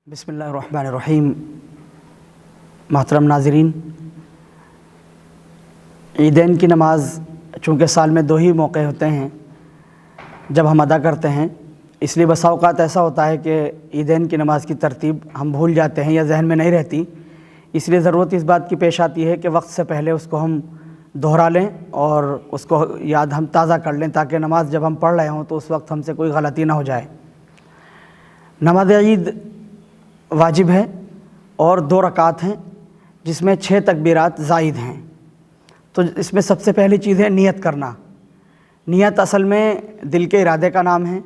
बिस्मिल्लाहिर्रहमानिर्रहीम। मोहतरम नाज़रीन, ईदैन की नमाज़ चूँकि साल में दो ही मौके होते हैं जब हम अदा करते हैं, इसलिए बसा औक़ात ऐसा होता है कि ईदैन की नमाज़ की तरतीब हम भूल जाते हैं या जहन में नहीं रहती। इसलिए ज़रूरत इस बात की पेश आती है कि वक्त से पहले उसको हम दोहरा लें और उसको याद हम ताज़ा कर लें, ताकि नमाज़ जब हम पढ़ रहे हों तो उस वक्त हमसे कोई गलती ना हो जाए। नमाज ईद वाजिब है और 2 रकात हैं जिसमें 6 तकबीरात ज़ायद हैं। तो इसमें सबसे पहली चीज़ है नियत करना। नियत असल में दिल के इरादे का नाम है।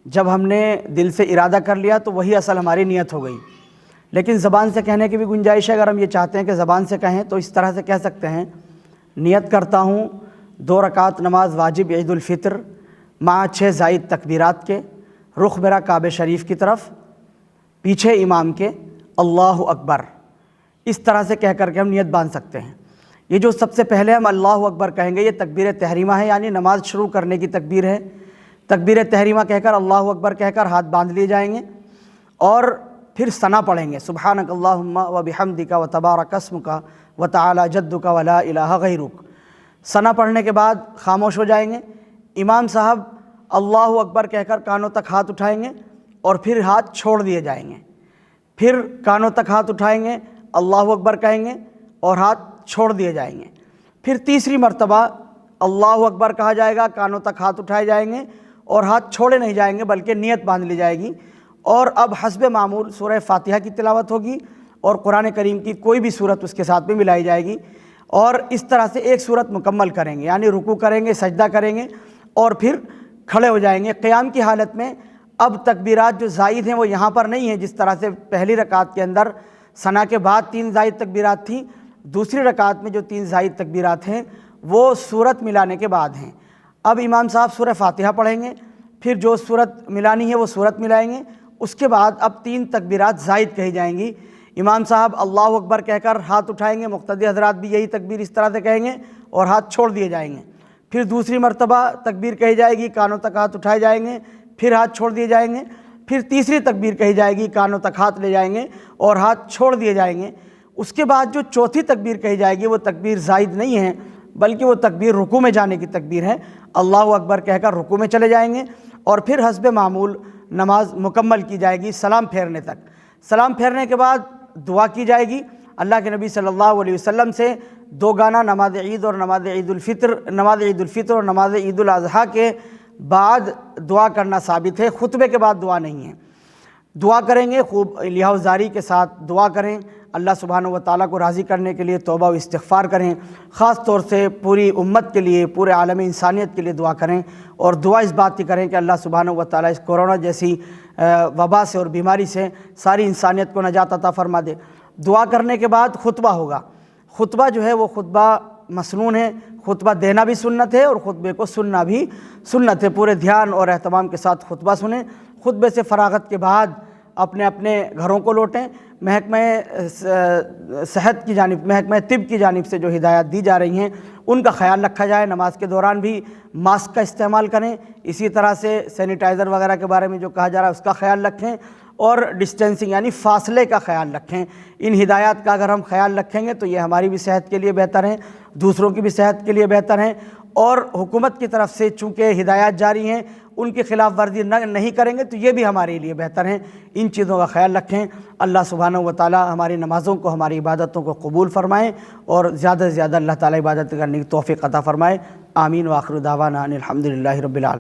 जब हमने दिल से इरादा कर लिया तो वही असल हमारी नियत हो गई। लेकिन ज़बान से कहने की भी गुंजाइश है। अगर हम ये चाहते हैं कि ज़बान से कहें तो इस तरह से कह सकते हैं, नियत करता हूँ 2 रकात नमाज वाजिब ईद उल फितर माँ 6 ज़ायद तकबीरात के, रुख मेरा काबे शरीफ की तरफ, पीछे इमाम के, अल्लाहु अकबर। इस तरह से कह करके हम नियत बांध सकते हैं। ये जो सबसे पहले हम अल्लाहु अकबर कहेंगे, ये तकबीर तहरीमा है, यानी नमाज शुरू करने की तकबीर है। तकबीर तहरीमा कहकर अल्लाहु अकबर कहकर हाथ बांध लिए जाएंगे और फिर सना पढ़ेंगे, सुब्हानक अल्लाहुम्मा व बिहम्दिका व तबारक अस्मुका व तआला जद्दुका व ला इलाहा गैरुक। सना पढ़ने के बाद खामोश हो जाएंगे। इमाम साहब अल्लाहु अकबर कहकर कानों तक हाथ उठाएंगे और फिर हाथ छोड़ दिए जाएंगे। फिर कानों तक हाथ उठाएंगे, अल्लाहु अकबर कहेंगे और हाथ छोड़ दिए जाएंगे। फिर तीसरी मर्तबा अल्लाहु अकबर कहा जाएगा, कानों तक हाथ उठाए जाएंगे और हाथ छोड़े नहीं जाएंगे, बल्कि नियत बांध ली जाएगी। और अब हस्बे मामूल सूरह फातिहा की तिलावत होगी और कुरान करीम की कोई भी सूरत उसके साथ में मिलाई जाएगी। और इस तरह से एक सूरत मुकम्मल करेंगे, यानी रुकू करेंगे, सजदा करेंगे और फिर खड़े हो जाएंगे। क़याम की हालत में अब तकबीरात जो ज़ायद हैं वो यहाँ पर नहीं है। जिस तरह से पहली रकात के अंदर सना के बाद 3 ज़ायद तकबीरात थी, दूसरी रकात में जो 3 ज़ायद तकबीरात हैं वो सूरत मिलाने के बाद हैं। अब इमाम साहब सूरह फातिहा पढ़ेंगे, फिर जो सूरत मिलानी है वो सूरत मिलाएंगे। उसके बाद अब 3 तकबीरात ज़ायद कही जाएंगी। इमाम साहब अल्लाहु अकबर कहकर हाथ उठाएंगे, मुक्तदी हज़रात भी यही तकबीर इस तरह से कहेंगे और हाथ छोड़ दिए जाएंगे। फिर दूसरी मर्तबा तकबीर कही जाएगी, कानों तक हाथ उठाए जाएंगे, फिर हाथ छोड़ दिए जाएंगे। फिर तीसरी तकबीर कही जाएगी, कानों तक हाथ ले जाएंगे और हाथ छोड़ दिए जाएंगे। उसके बाद जो चौथी तकबीर कही जाएगी वो तकबीर ज़ायद नहीं है, बल्कि वो तकबीर रुकू में जाने की तकबीर है। अल्लाहु अकबर कहकर रुकू में चले जाएंगे और फिर हस्बे मामूल नमाज मुकम्मल की जाएगी सलाम फेरने तक। सलाम फेरने के बाद दुआ की जाएगी। अल्लाह के नबी सल्लल्लाहु अलैहि वसल्लम से 2 गाना नमाज ईद और नमाज ईद उल फितर और नमाज ईद उल अज़हा के बाद दुआ करना साबित है। खुतबे के बाद दुआ नहीं है। दुआ करेंगे, खूब लिहाज़ारी के साथ दुआ करें। अल्लाह सुब्हानहु व तआला को राज़ी करने के लिए तौबा व इस्तिग़फ़ार करें। ख़ास तौर से पूरी उम्मत के लिए, पूरे आलम इंसानियत के लिए दुआ करें। और दुआ इस बात की करें कि अल्लाह सुब्हानहु व तआला इस कोरोना जैसी वबा से और बीमारी से सारी इंसानियत को नजात अता फ़रमा दे। दुआ करने के बाद खुतबा होगा। खुतबा जो है वो खुतबा मसनून है। खुतबा देना भी सुन्नत है और ख़ुतबे को सुनना भी सुन्नत है। पूरे ध्यान और एहतमाम के साथ खुतबा सुनें। खुतबे से फ़रागत के बाद अपने अपने घरों को लौटें। महकमा सेहत की जानिब, महकमा तिब की जानिब से जो हिदायत दी जा रही हैं उनका ख्याल रखा जाए। नमाज के दौरान भी मास्क का इस्तेमाल करें। इसी तरह से सैनिटाइज़र वगैरह के बारे में जो कहा जा रहा है उसका ख्याल रखें और डिस्टेंसिंग यानी फ़ासले का ख्याल रखें। इन हिदायत का अगर हम ख्याल रखेंगे तो ये हमारी भी सेहत के लिए बेहतर है, दूसरों की भी सेहत के लिए बेहतर है। और हुकूमत की तरफ से चूँकि हिदायत जारी हैं, उनकी खिलाफ वर्जी नहीं करेंगे तो ये भी हमारे लिए बेहतर हैं। इन चीज़ों का ख्याल रखें। अल्लाह सुब्हानहु व तआला हमारी नमाज़ों को, हमारी इबादतों को कबूल फ़रमाएँ और ज़्यादा से ज़्यादा अल्लाह ताला इबादत करने की तौफ़ीक़ अता फ़रमाए। आमीन व आखिर दावाना अनिल हम्दुलिल्लाहि रब्बिल आलमीन।